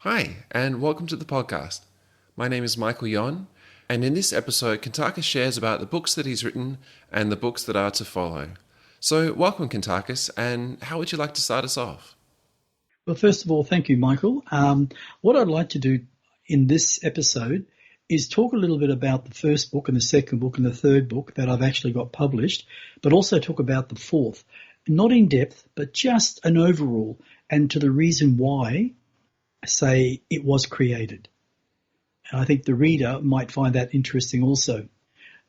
Hi, and welcome to the podcast. My name is Michael Yon, and in this episode, Kuntarkis shares about the books that he's written and the books that are to follow. So, welcome, Kuntarkis, and how would you like to start us off? Well, first of all, thank you, Michael. What I'd like to do in this episode is talk a little bit about the first book and the second book and the third book that I've actually got published, but also talk about the fourth. Not in depth, but just an overall and to the reason why, say, it was created. And I think the reader might find that interesting also.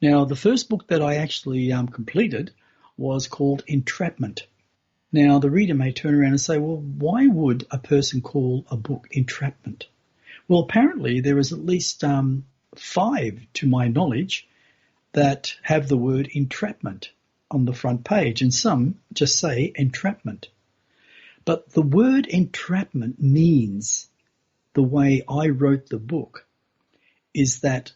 Now, the first book that I actually completed was called Entrapment. Now, the reader may turn around and say, well, why would a person call a book Entrapment? Well, apparently there is at least 5, to my knowledge, that have the word entrapment on the front page, and some just say entrapment. But the word entrapment means, the way I wrote the book, is that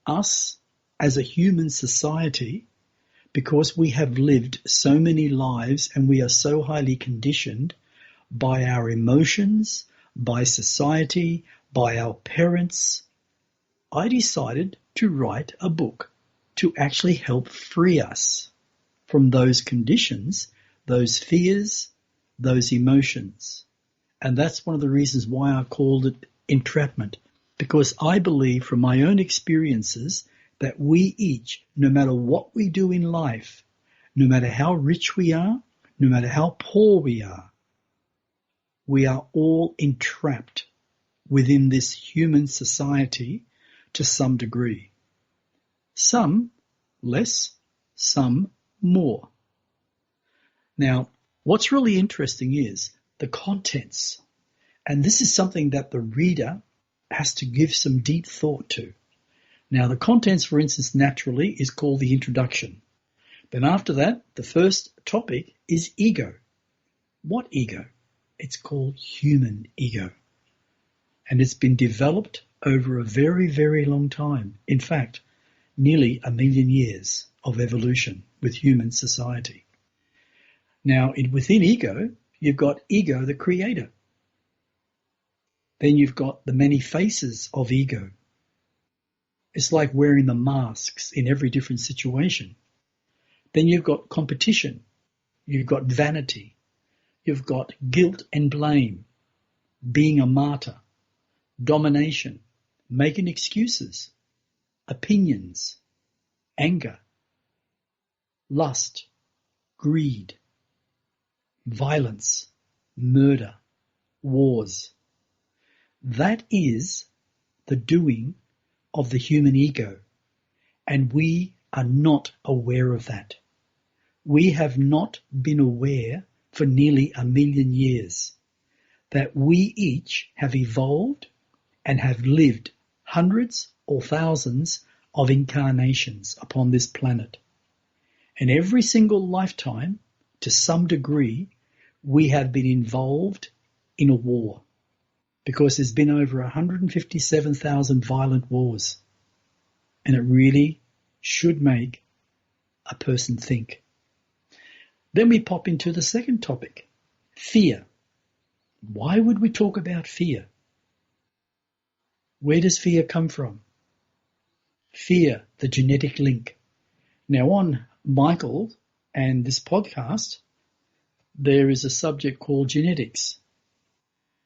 us as a human society, because we have lived so many lives and we are so highly conditioned by our emotions, by society, by our parents, I decided to write a book to actually help free us from those conditions, those fears, those emotions. And that's one of the reasons why I called it entrapment, because I believe from my own experiences that we each, no matter what we do in life, no matter how rich we are, no matter how poor we are all entrapped within this human society to some degree. Some less, some more. Now, what's really interesting is the contents. And this is something that the reader has to give some deep thought to. Now, the contents, for instance, naturally is called the introduction. Then after that, the first topic is ego. What ego? It's called human ego. And it's been developed over a very, very long time. In fact, nearly 1 million years of evolution with human society. Now, within ego, you've got ego, the creator. Then you've got the many faces of ego. It's like wearing the masks in every different situation. Then you've got competition. You've got vanity. You've got guilt and blame, being a martyr, domination, making excuses, opinions, anger, lust, greed, violence, murder, wars. That is the doing of the human ego, and we are not aware of that. We have not been aware for nearly 1 million years that we each have evolved and have lived hundreds or thousands of incarnations upon this planet. And every single lifetime, to some degree, we have been involved in a war, because there's been over 157,000 violent wars. And it really should make a person think. Then we pop into the second topic, fear. Why would we talk about fear? Where does fear come from? Fear, the genetic link. Now on Michael and this podcast, there is a subject called genetics.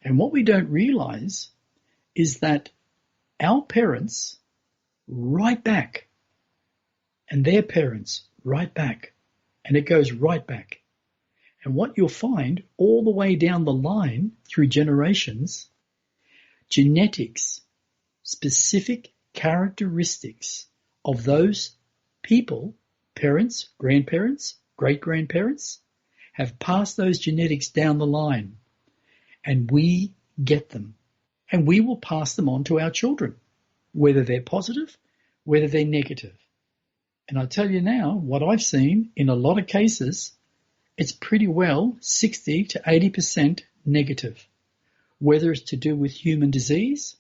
And what we don't realize is that our parents right back and their parents right back, and it goes right back. And what you'll find all the way down the line through generations, genetics, specific characteristics of those people, parents, grandparents, great-grandparents, have passed those genetics down the line. And we get them. And we will pass them on to our children, whether they're positive, whether they're negative. And I tell you now, what I've seen in a lot of cases, it's pretty well 60 to 80% negative. Whether it's to do with human disease,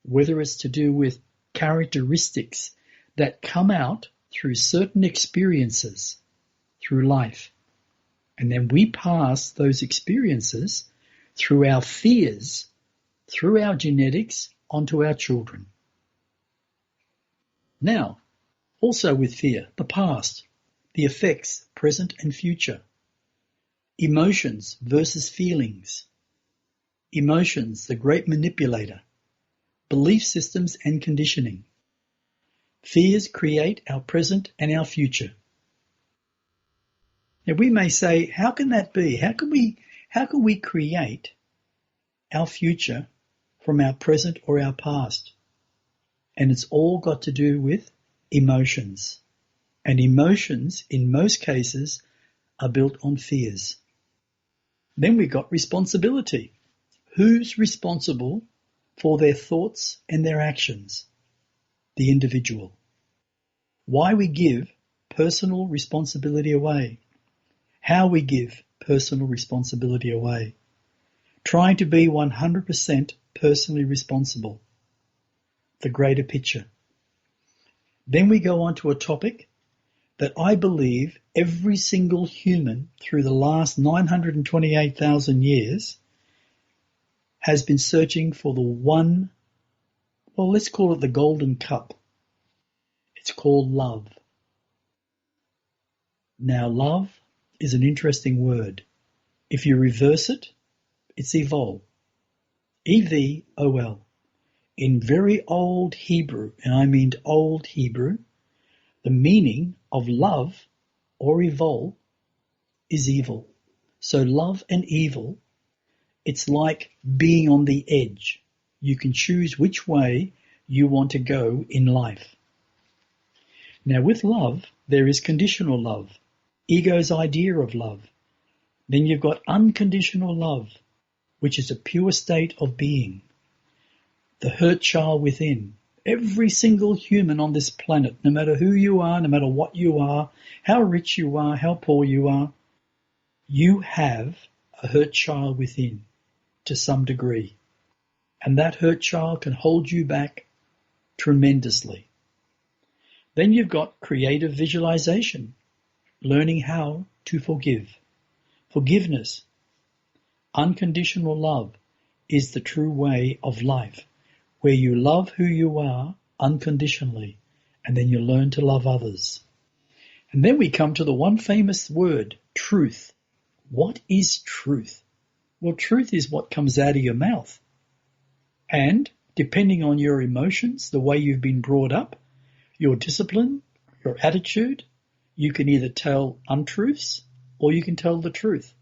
whether it's to do with characteristics that come out through certain experiences through life. And then we pass those experiences through our fears, through our genetics onto our children. Now, also with fear, the past, the effects, present and future. Emotions versus feelings. Emotions, the great manipulator. Belief systems and conditioning. Fears create our present and our future. Now we may say, how can that be? How can we create our future from our present or our past? And it's all got to do with emotions. And emotions, in most cases, are built on fears. Then we got responsibility. Who's responsible for their thoughts and their actions? The individual. Why we give personal responsibility away. How we give personal responsibility away. Trying to be 100% personally responsible. The greater picture. Then we go on to a topic that I believe every single human through the last 928,000 years has been searching for the one, well, let's call it the golden cup. It's called love. Now, love is an interesting word. If you reverse it, it's evol. E-V-O-L. In very old Hebrew, and I mean old Hebrew, the meaning of love or evol is evil. So love and evil, it's like being on the edge. You can choose which way you want to go in life. Now with love, there is conditional love, ego's idea of love. Then you've got unconditional love, which is a pure state of being. The hurt child within. Every single human on this planet, no matter who you are, no matter what you are, how rich you are, how poor you are, you have a hurt child within to some degree. And that hurt child can hold you back tremendously. Then you've got creative visualization, learning how to forgive. Forgiveness, unconditional love is the true way of life, where you love who you are unconditionally, and then you learn to love others. And then we come to the one famous word, truth. What is truth? Well, truth is what comes out of your mouth. And depending on your emotions, the way you've been brought up, your discipline, your attitude, you can either tell untruths or you can tell the truth.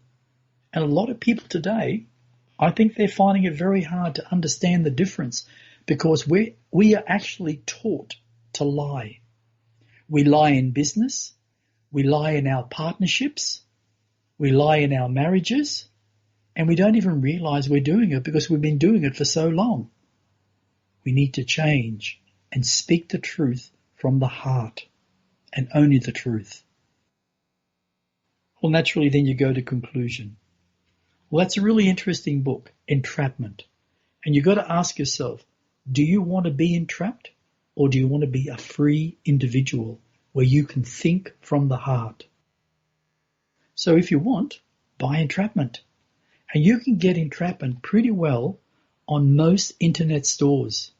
And a lot of people today, I think they're finding it very hard to understand the difference because we are actually taught to lie. We lie in business. We lie in our partnerships. We lie in our marriages. And we don't even realize we're doing it because we've been doing it for so long. We need to change and speak the truth from the heart and only the truth. Well, naturally, then you go to conclusion. Well, that's a really interesting book, Entrapment. And you've got to ask yourself, do you want to be entrapped or do you want to be a free individual where you can think from the heart? So if you want, buy Entrapment. And you can get Entrapment pretty well on most internet stores.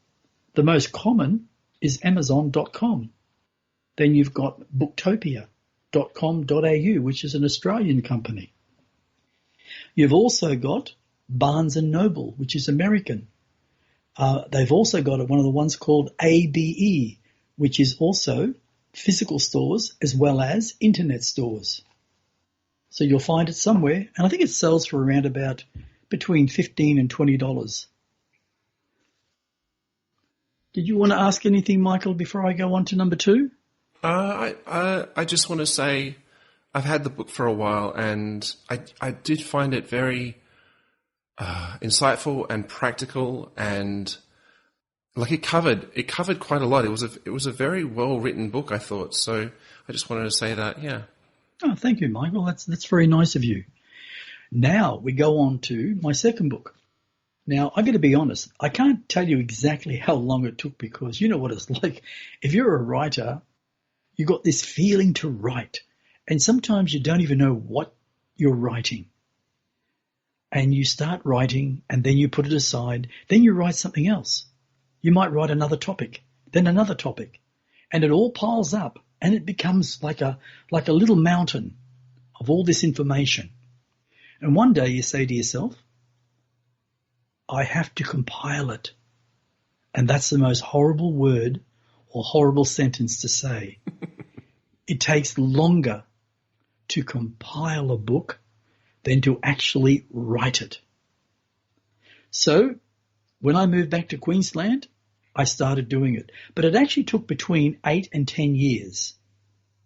The most common is Amazon.com. Then you've got Booktopia.com.au, which is an Australian company. You've also got Barnes & Noble, which is American. They've also got one of the ones called ABE, which is also physical stores as well as internet stores. So you'll find it somewhere, and I think it sells for around about between $15 and $20. Did you want to ask anything, Michael, before I go on to number 2? I just want to say I've had the book for a while, and I did find it very insightful and practical, and like it covered quite a lot. It was a very well written book, I thought. So I just wanted to say that, yeah. Oh, thank you, Michael. That's very nice of you. Now we go on to my second book. Now, I've got to be honest, I can't tell you exactly how long it took because you know what it's like. If you're a writer, you got this feeling to write, and sometimes you don't even know what you're writing. and you start writing, and then you put it aside, then you write something else. You might write another topic, then another topic, and it all piles up, and it becomes like a little mountain of all this information. And one day you say to yourself, I have to compile it. And that's the most horrible word or horrible sentence to say. It takes longer to compile a book than to actually write it. So when I moved back to Queensland, I started doing it. But it actually took between 8 and 10 years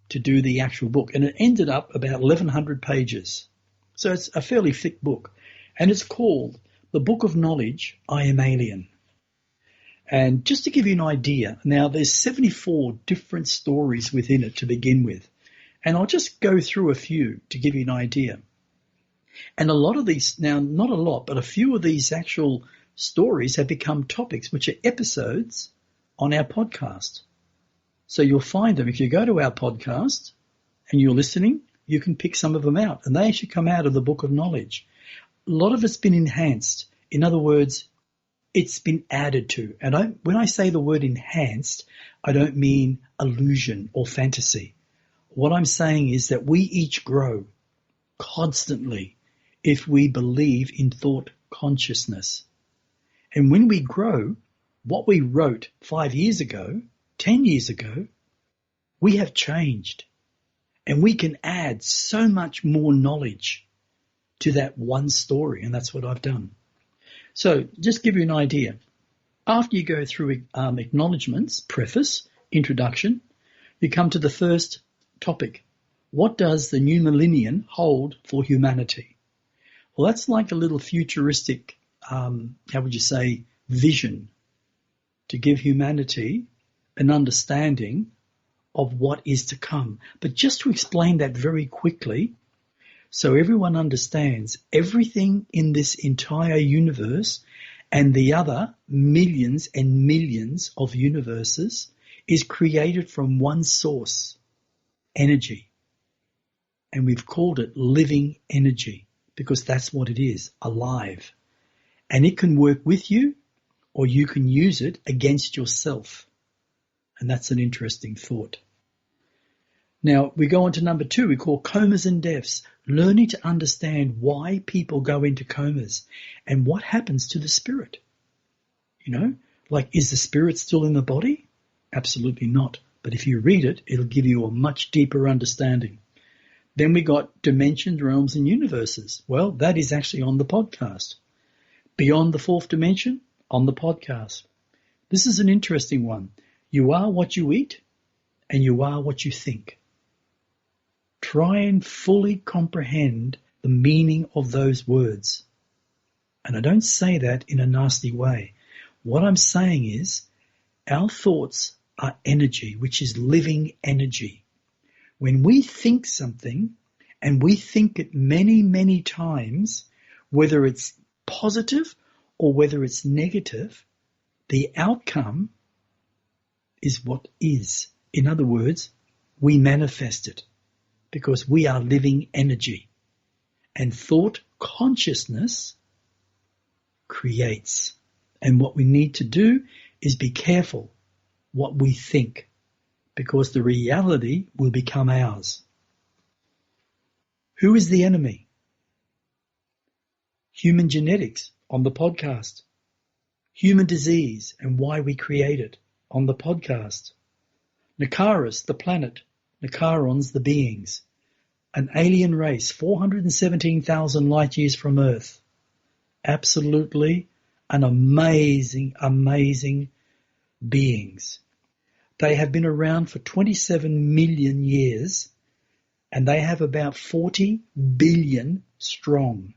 to do the actual book. And it ended up about 1,100 pages. So it's a fairly thick book. And it's called The Book of Knowledge, I Am Alien. And just to give you an idea, now there's 74 different stories within it to begin with. And I'll just go through a few to give you an idea. And a lot of these, now not a lot, but a few of these actual stories have become topics, which are episodes on our podcast. So you'll find them. If you go to our podcast and you're listening, you can pick some of them out. And they actually come out of the Book of Knowledge. A lot of it's been enhanced. In other words, it's been added to. And when I say the word enhanced, I don't mean illusion or fantasy. What I'm saying is that we each grow constantly if we believe in thought consciousness. And when we grow, what we wrote 5 years ago, 10 years ago, we have changed. And we can add so much more knowledge to that one story. And that's what I've done. So just give you an idea. After you go through acknowledgements, preface, introduction, you come to the first topic. What does the new millennium hold for humanity? Well, that's like a little futuristic, vision to give humanity an understanding of what is to come. But just to explain that very quickly, so everyone understands everything in this entire universe and the other millions and millions of universes is created from one source, energy. And we've called it living energy because that's what it is, alive. And it can work with you or you can use it against yourself. And that's an interesting thought. Now, we go on to number 2. We call comas and deaths, learning to understand why people go into comas and what happens to the spirit. Like, is the spirit still in the body? Absolutely not. But if you read it, it'll give you a much deeper understanding. Then we got dimensions, realms, and universes. Well, that is actually on the podcast. Beyond the fourth dimension, on the podcast. This is an interesting one. You are what you eat, and you are what you think. Try and fully comprehend the meaning of those words. And I don't say that in a nasty way. What I'm saying is our thoughts are energy, which is living energy. When we think something, and we think it many, many times, whether it's positive or whether it's negative, the outcome is what is. In other words, we manifest it because we are living energy. And thought consciousness creates. And what we need to do is be careful what we think, because the reality will become ours. Who is the enemy? Human genetics on the podcast. Human disease and why we create it on the podcast. Nakaris, the planet. Nakarons, the beings. An alien race, 417,000 light years from Earth. Absolutely an amazing, amazing beings. They have been around for 27 million years and they have about 40 billion strong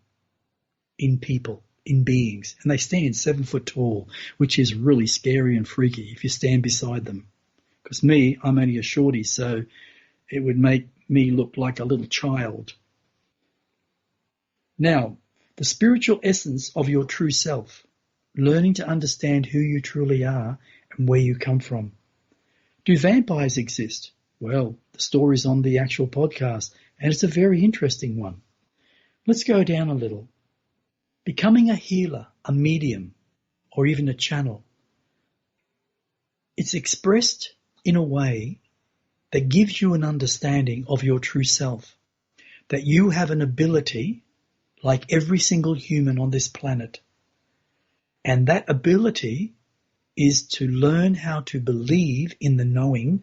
in people, in beings. And they stand 7 foot tall, which is really scary and freaky if you stand beside them. Because I'm only a shorty, so it would make me look like a little child. Now, the spiritual essence of your true self, learning to understand who you truly are and where you come from. Do vampires exist? Well, the story's on the actual podcast, and it's a very interesting one. Let's go down a little. Becoming a healer, a medium, or even a channel, it's expressed in a way that gives you an understanding of your true self, that you have an ability like every single human on this planet. And that ability is to learn how to believe in the knowing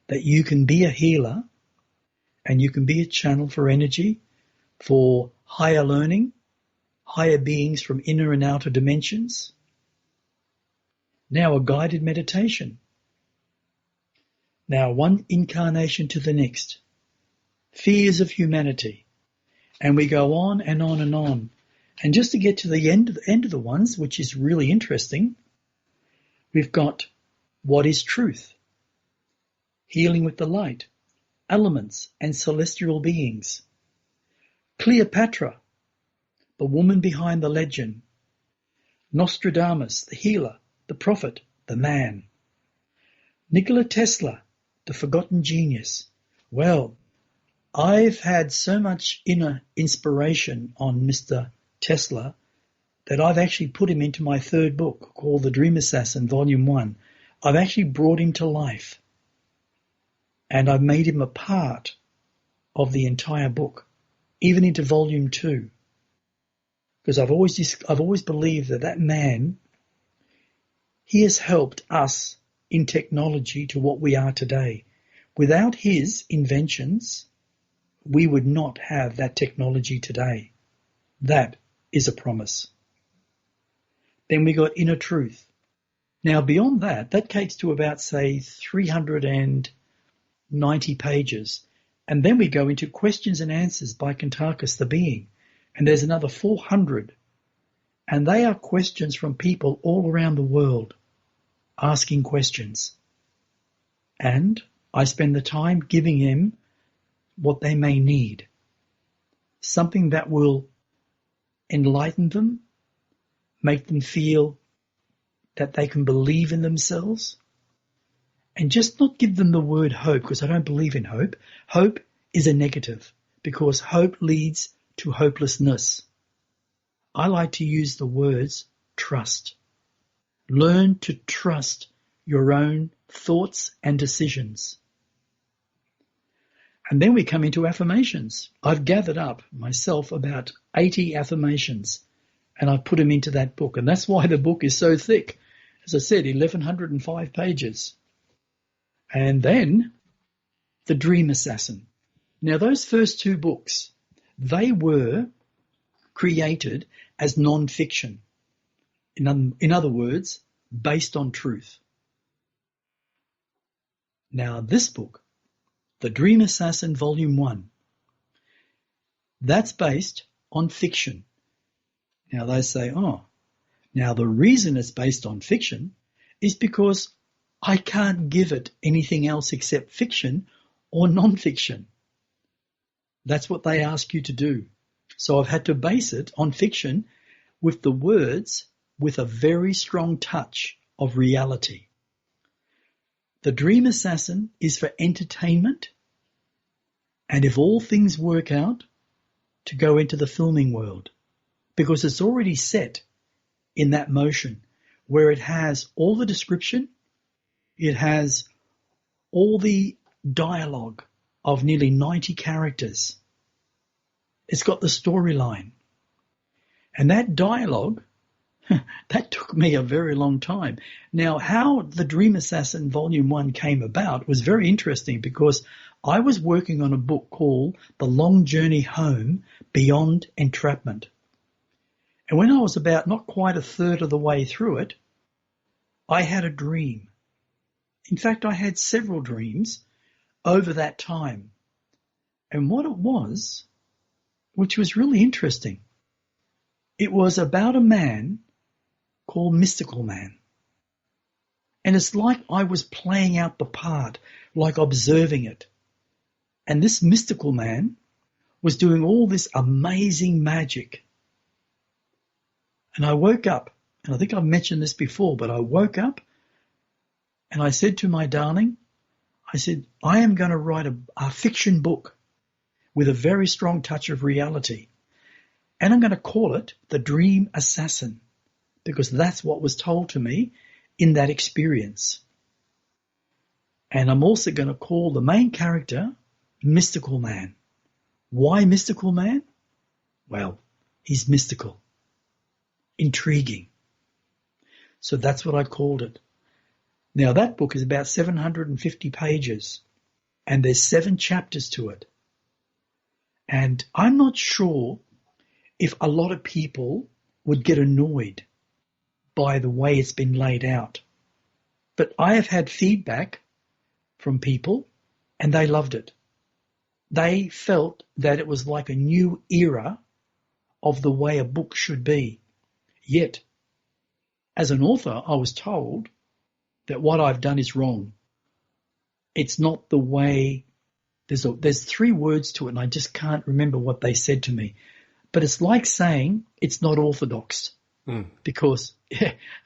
that you can be a healer and you can be a channel for energy, for higher learning, higher beings from inner and outer dimensions. Now a guided meditation. Now one incarnation to the next. Fears of humanity. And we go on and on and on. And just to get to the end of the ones, which is really interesting, we've got what is truth, healing with the light, elements and celestial beings, Cleopatra, the woman behind the legend, Nostradamus, the healer, the prophet, the man, Nikola Tesla, the forgotten genius. Well, I've had so much inner inspiration on Mr. Tesla that I've actually put him into my third book called The Dream Assassin, Volume 1. I've actually brought him to life. And I've made him a part of the entire book, even into Volume 2. Because I've always believed that man, he has helped us in technology to what we are today. Without his inventions, we would not have that technology today. That is a promise. Then we got inner truth. Now beyond that takes to about, say, 390 pages. And then we go into questions and answers by Kuntarkis, the being. And there's another 400. And they are questions from people all around the world asking questions. And I spend the time giving them what they may need. Something that will enlighten them, make them feel that they can believe in themselves, and just not give them the word hope, because I don't believe in hope. Hope is a negative, because hope leads to hopelessness. I like to use the words trust. Learn to trust your own thoughts and decisions. And then we come into affirmations. I've gathered up myself about 80 affirmations, and I've put them into that book. And that's why the book is so thick. As I said, 1,105 pages. And then The Dream Assassin. Now, those first two books, they were created as non-fiction. In other words, based on truth. Now, this book, The Dream Assassin, Volume 1, that's based on fiction. Now, they say, now the reason it's based on fiction is because I can't give it anything else except fiction or non-fiction. That's what they ask you to do. So I've had to base it on fiction with the words with a very strong touch of reality. The Dream Assassin is for entertainment, and if all things work out, to go into the filming world, because it's already set in that motion where it has all the description, it has all the dialogue of nearly 90 characters. It's got the storyline. And that dialogue, that took me a very long time. Now, how The Dream Assassin Volume 1 came about was very interesting, because I was working on a book called The Long Journey Home Beyond Entrapment. And when I was about not quite a third of the way through it, I had a dream. In fact, I had several dreams over that time. And what it was, which was really interesting, it was about a man called Mystical Man. And it's like I was playing out the part, like observing it. And this mystical man was doing all this amazing magic. And I woke up, and I think I've mentioned this before, but I woke up and I said to my darling, I said, I am going to write a fiction book with a very strong touch of reality. And I'm going to call it The Dream Assassin, because that's what was told to me in that experience. And I'm also going to call the main character Mystical Man. Why Mystical Man? Well, he's mystical, intriguing. So that's what I called it. Now that book is about 750 pages and there's 7 chapters to it. And I'm not sure if a lot of people would get annoyed by the way it's been laid out. But I have had feedback from people and they loved it. They felt that it was like a new era of the way a book should be. Yet, as an author, I was told that what I've done is wrong. It's not the way. There's 3 words to it, and I just can't remember what they said to me. But it's like saying it's not orthodox because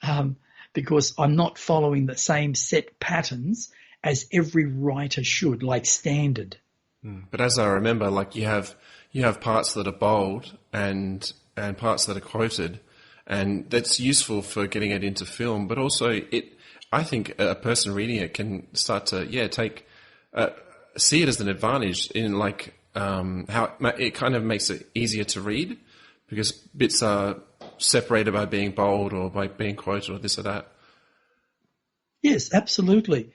I'm not following the same set patterns as every writer should, like standard. But as I remember, like you have parts that are bold and parts that are quoted, and that's useful for getting it into film. But also, I think a person reading it can start to see it as an advantage in like how it kind of makes it easier to read because bits are separated by being bold or by being quoted or this or that. Yes, absolutely.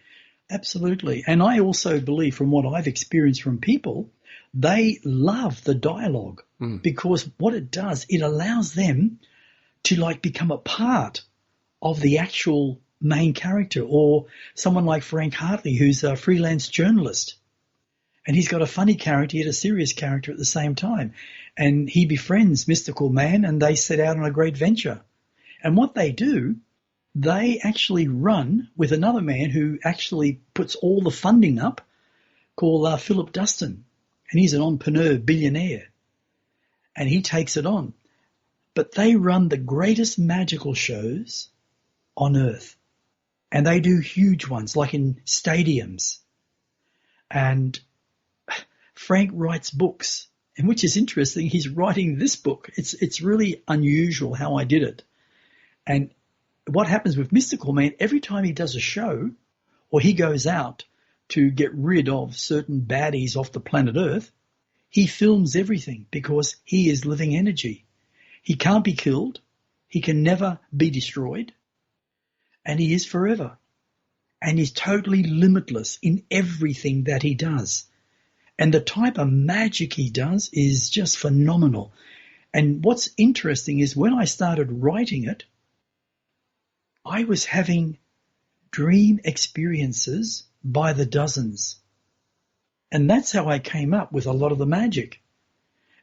Absolutely. And I also believe from what I've experienced from people, they love the dialogue because what it does, it allows them to like become a part of the actual main character, or someone like Frank Hartley, who's a freelance journalist. And he's got a funny character yet a serious character at the same time. And he befriends Mystical Man and they set out on a great venture. And what they do, they actually run with another man who actually puts all the funding up, called Philip Dustin. And he's an entrepreneur, billionaire. And he takes it on. But they run the greatest magical shows on earth. And they do huge ones, like in stadiums. And Frank writes books, and which is interesting, he's writing this book. It's really unusual how I did it. And what happens with Mystical Man, every time he does a show or he goes out to get rid of certain baddies off the planet Earth, he films everything because he is living energy. He can't be killed. He can never be destroyed. And he is forever. And he's totally limitless in everything that he does. And the type of magic he does is just phenomenal. And what's interesting is when I started writing it, I was having dream experiences by the dozens. And that's how I came up with a lot of the magic.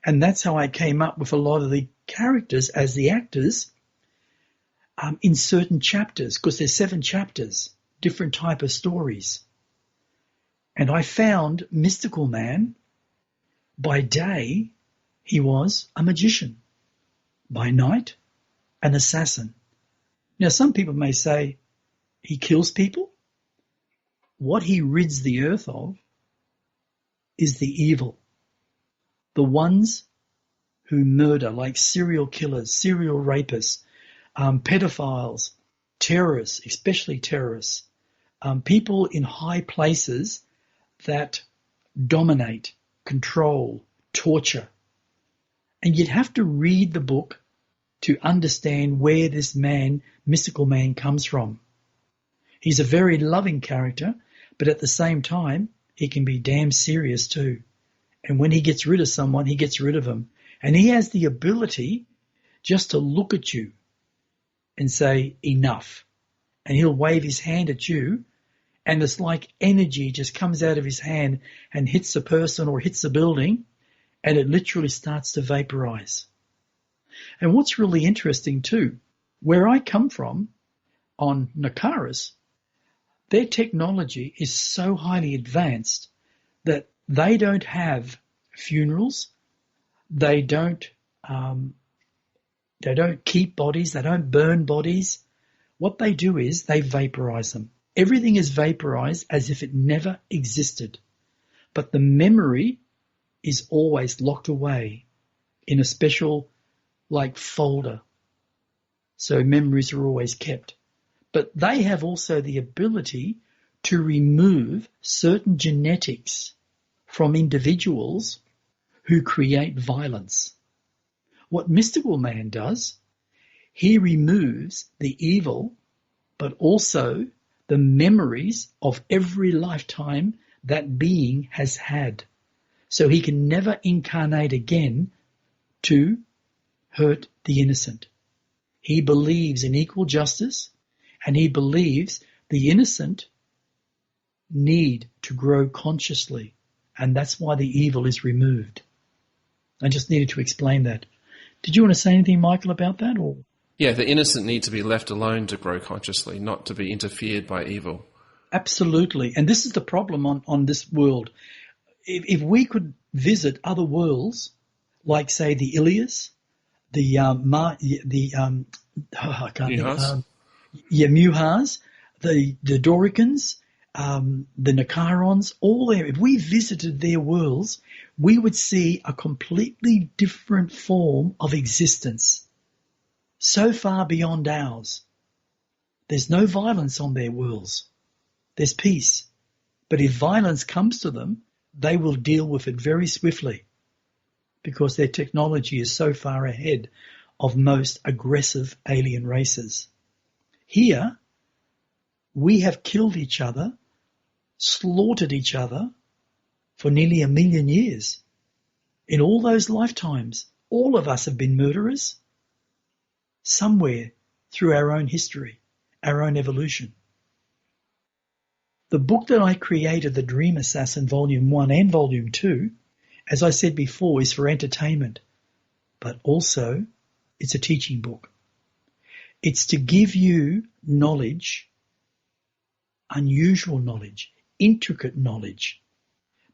And that's how I came up with a lot of the characters as the actors in certain chapters, because there's 7 chapters, different type of stories. And I found Mystical Man, by day, he was a magician. By night, an assassin. Now, some people may say he kills people. What he rids the earth of is the evil. The ones who murder, like serial killers, serial rapists, pedophiles, terrorists, especially terrorists, people in high places that dominate, control, torture. And you'd have to read the book to understand where this man, Mystical Man, comes from. He's a very loving character, but at the same time, he can be damn serious too. And when he gets rid of someone, he gets rid of them. And he has the ability just to look at you and say, enough. And he'll wave his hand at you, and it's like energy just comes out of his hand and hits a person or hits a building, and it literally starts to vaporize. And what's really interesting too, where I come from on Nakaris, their technology is so highly advanced that they don't have funerals, they don't keep bodies, they don't burn bodies. What they do is they vaporize them. Everything is vaporized as if it never existed. But the memory is always locked away in a special like folder, so memories are always kept. But they have also the ability to remove certain genetics from individuals who create violence. What Mystical Man does, he removes the evil, but also the memories of every lifetime that being has had. So he can never incarnate again to hurt the innocent. He believes in equal justice, and he believes the innocent need to grow consciously, and that's why the evil is removed. I just needed to explain that. Did you want to say anything, Michael, about that? Or Yeah, the innocent need to be left alone to grow consciously, not to be interfered by evil. Absolutely. And this is the problem on this world. If we could visit other worlds, like, say, the Ilias, Muhas, the Doricans, the Nakarons, all there. If we visited their worlds, we would see a completely different form of existence, so far beyond ours. There's no violence on their worlds. There's peace. But if violence comes to them, they will deal with it very swiftly because their technology is so far ahead of most aggressive alien races. Here, we have killed each other, slaughtered each other for nearly 1 million years. In all those lifetimes, all of us have been murderers somewhere through our own history, our own evolution. The book that I created, The Dream Assassin, Volume 1 and Volume 2, as I said before, is for entertainment, but also it's a teaching book. It's to give you knowledge, unusual knowledge, intricate knowledge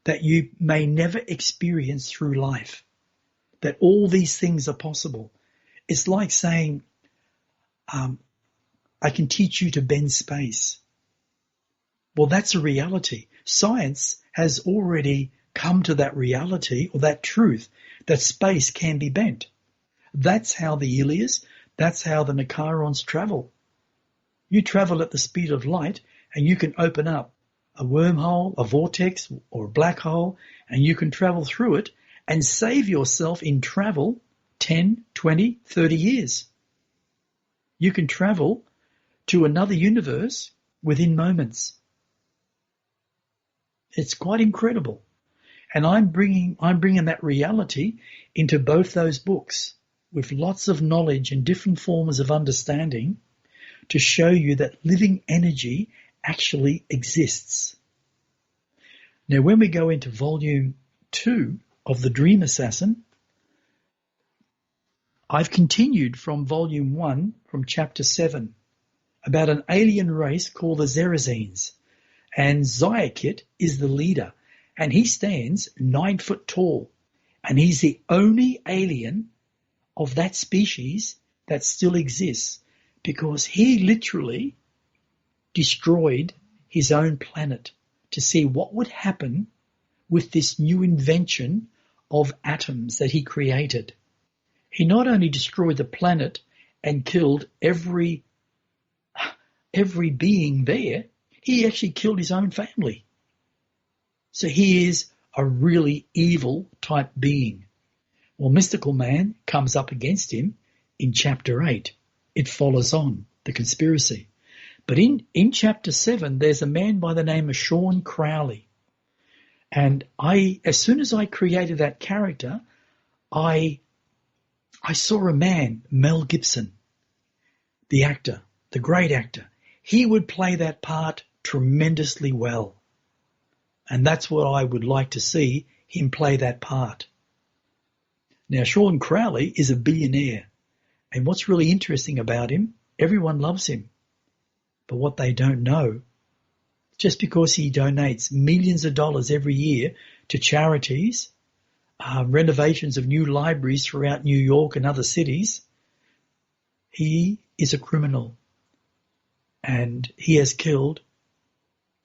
that you may never experience through life, that all these things are possible. It's like saying, I can teach you to bend space. Well, that's a reality. Science has already come to that reality or that truth that space can be bent. That's how the Ilias, that's how the Nakarons travel. You travel at the speed of light and you can open up a wormhole, a vortex or a black hole, and you can travel through it and save yourself in travel 10, 20, 30 years. You can travel to another universe within moments. It's quite incredible. And I'm bringing that reality into both those books with lots of knowledge and different forms of understanding to show you that living energy actually exists. Now, when we go into Volume 2 of The Dream Assassin, I've continued from Volume 1, from Chapter 7, about an alien race called the Zerazines. And Zayakit is the leader, and he stands 9 foot tall, and he's the only alien of that species that still exists because he literally destroyed his own planet to see what would happen with this new invention of atoms that he created. He not only destroyed the planet and killed every being there, he actually killed his own family. So he is a really evil type being. Well, Mystical Man comes up against him in Chapter 8. It follows on, the conspiracy. But in Chapter 7, there's a man by the name of Sean Crowley. And as soon as I created that character, I saw a man, Mel Gibson, the actor, the great actor. He would play that part tremendously well. And that's what I would like to see him play that part. Now, Sean Crowley is a billionaire. And what's really interesting about him, everyone loves him. But what they don't know, just because he donates millions of dollars every year to charities, renovations of new libraries throughout New York and other cities, he is a criminal. And he has killed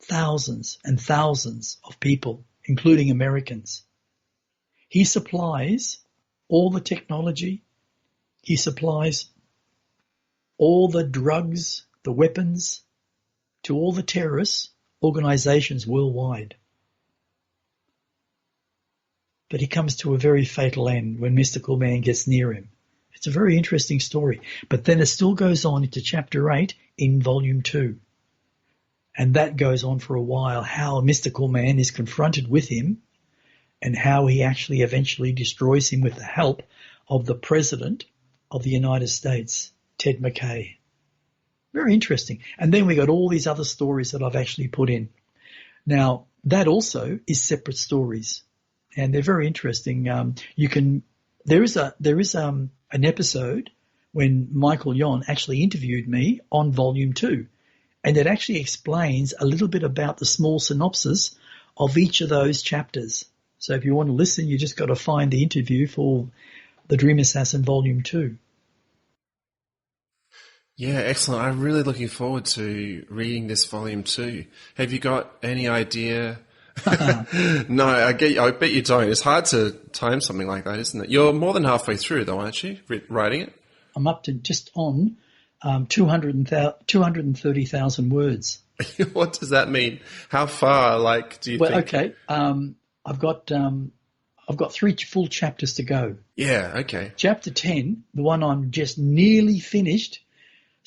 thousands and thousands of people, including Americans. He supplies all the technology. He supplies all the drugs, the weapons, to all the terrorist organizations worldwide. But he comes to a very fatal end when Mystical Man gets near him. It's a very interesting story. But then it still goes on into Chapter 8 in Volume 2. And that goes on for a while, how Mystical Man is confronted with him and how he actually eventually destroys him with the help of the President of the United States, Ted McKay. Very interesting. And then we got all these other stories that I've actually put in. Now, that also is separate stories, and they're very interesting. There is an episode when Michael Yon actually interviewed me on Volume 2, and it actually explains a little bit about the small synopsis of each of those chapters. So if you want to listen, you just got to find the interview for The Dream Assassin Volume 2. Yeah, excellent. I'm really looking forward to reading this volume 2. Have you got any idea? No, I bet you don't. It's hard to time something like that, isn't it? You're more than halfway through, though, aren't you, writing it? I'm up to just on 230,000 words. What does that mean? How far, do you think? Well, okay. I've got 3 full chapters to go. Yeah, okay. Chapter 10, the one I'm just nearly finished,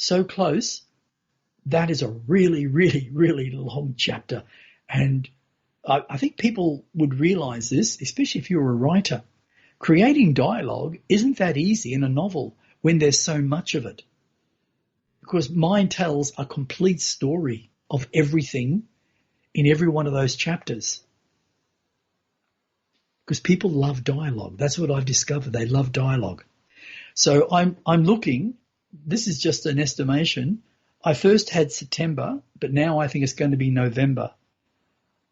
so close, that is a really, really, really long chapter. And I think people would realize this, especially if you're a writer. Creating dialogue isn't that easy in a novel when there's so much of it. Because mine tells a complete story of everything in every one of those chapters. Because people love dialogue. That's what I've discovered. They love dialogue. So I'm looking, this is just an estimation. I first had September, but now I think it's going to be November.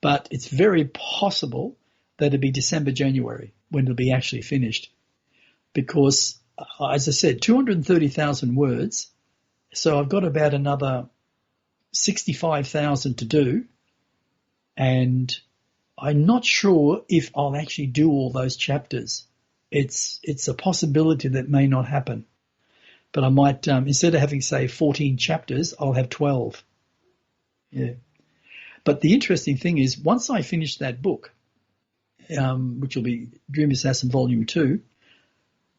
But it's very possible that it'll be December, January when it'll be actually finished. Because, as I said, 230,000 words. So I've got about another 65,000 to do. And I'm not sure if I'll actually do all those chapters. It's a possibility that may not happen. But I might, instead of having, say, 14 chapters, I'll have 12. Yeah. But the interesting thing is, once I finish that book, which will be Dream Assassin Volume 2,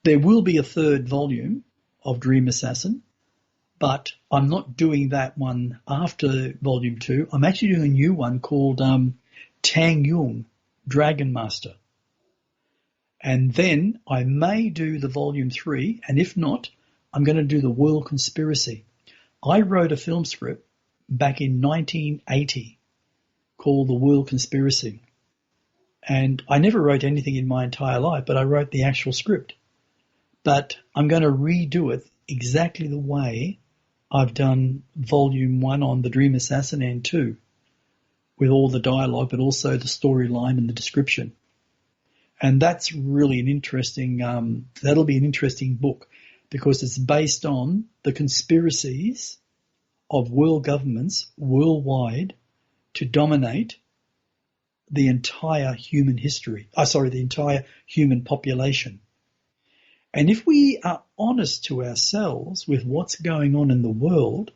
there will be a third volume of Dream Assassin, but I'm not doing that one after Volume 2. I'm actually doing a new one called Tang Yung, Dragon Master. And then I may do the Volume 3, and if not, I'm going to do the World Conspiracy. I wrote a film script back in 1980 called The World Conspiracy. And I never wrote anything in my entire life, but I wrote the actual script. But I'm going to redo it exactly the way I've done Volume 1 on The Dream Assassin and 2, with all the dialogue, but also the storyline and the description. And that's really an interesting, that'll be an interesting book because it's based on the conspiracies of world governments worldwide to dominate the entire human history, the entire human population. And if we are honest to ourselves with what's going on in the world,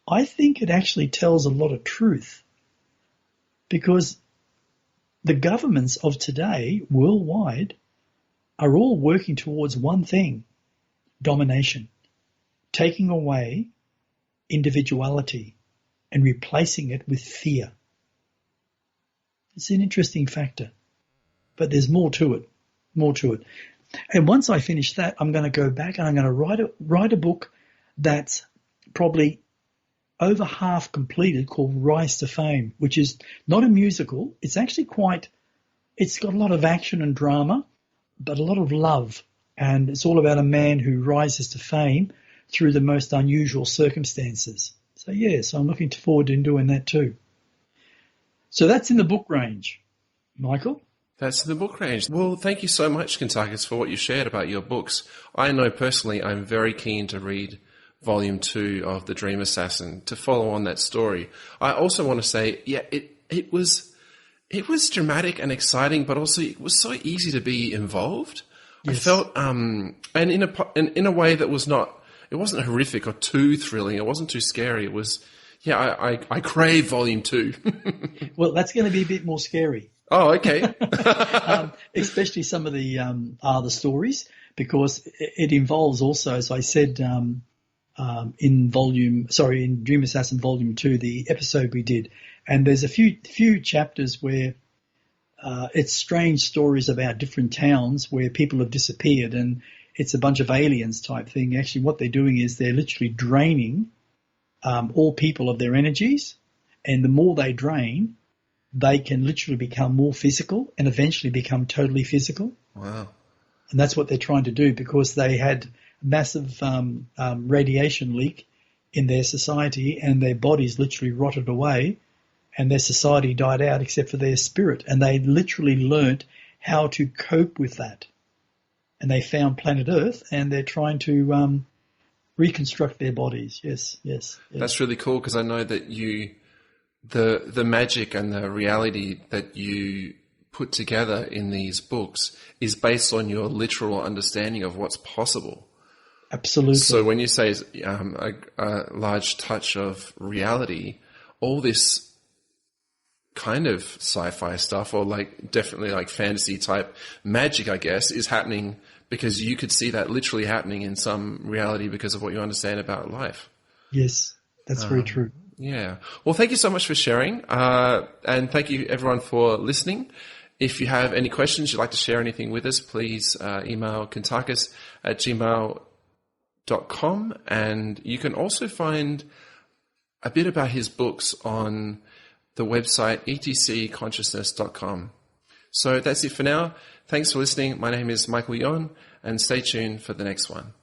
I think it actually tells a lot of truth because the governments of today worldwide are all working towards one thing, domination, taking away individuality and replacing it with fear. It's an interesting factor, but there's more to it. And once I finish that, I'm going to go back and I'm going to write a book that's probably over half completed called Rise to Fame, which is not a musical. It's actually it's got a lot of action and drama, but a lot of love. And it's all about a man who rises to fame through the most unusual circumstances. So I'm looking forward to doing that too. So that's in the book range. Michael? That's in the book range. Well, thank you so much, Kuntarkis, for what you shared about your books. I know personally I'm very keen to read Volume 2 of The Dream Assassin to follow on that story. I also want to say, it was dramatic and exciting, but also it was so easy to be involved. I Yes. felt, and in a way that was not, it wasn't horrific or too thrilling. It wasn't too scary. It was, yeah, I crave volume 2. Well, that's going to be a bit more scary. Oh, okay. Especially some of the stories, because it involves also, as I said, in Dream Assassin Volume 2, the episode we did, and there's a few chapters where it's strange stories about different towns where people have disappeared, and it's a bunch of aliens type thing. Actually, what they're doing is they're literally draining all people of their energies, and the more they drain, they can literally become more physical and eventually become totally physical. Wow. And that's what they're trying to do, because they had massive radiation leak in their society, and their bodies literally rotted away, and their society died out except for their spirit. And they literally learnt how to cope with that. And they found planet Earth, and they're trying to reconstruct their bodies. Yes. That's really cool, because I know that the magic and the reality that you put together in these books is based on your literal understanding of what's possible. Absolutely. So when you say a large touch of reality, all this kind of sci-fi stuff, or like definitely like fantasy type magic, I guess, is happening because you could see that literally happening in some reality because of what you understand about life. Yes, that's very true. Yeah. Well, thank you so much for sharing. And thank you everyone for listening. If you have any questions, you'd like to share anything with us, please email kuntarkis@gmail.com. And you can also find a bit about his books on the website etcconsciousness.com. So that's it for now. Thanks for listening. My name is Michael Yon, and stay tuned for the next one.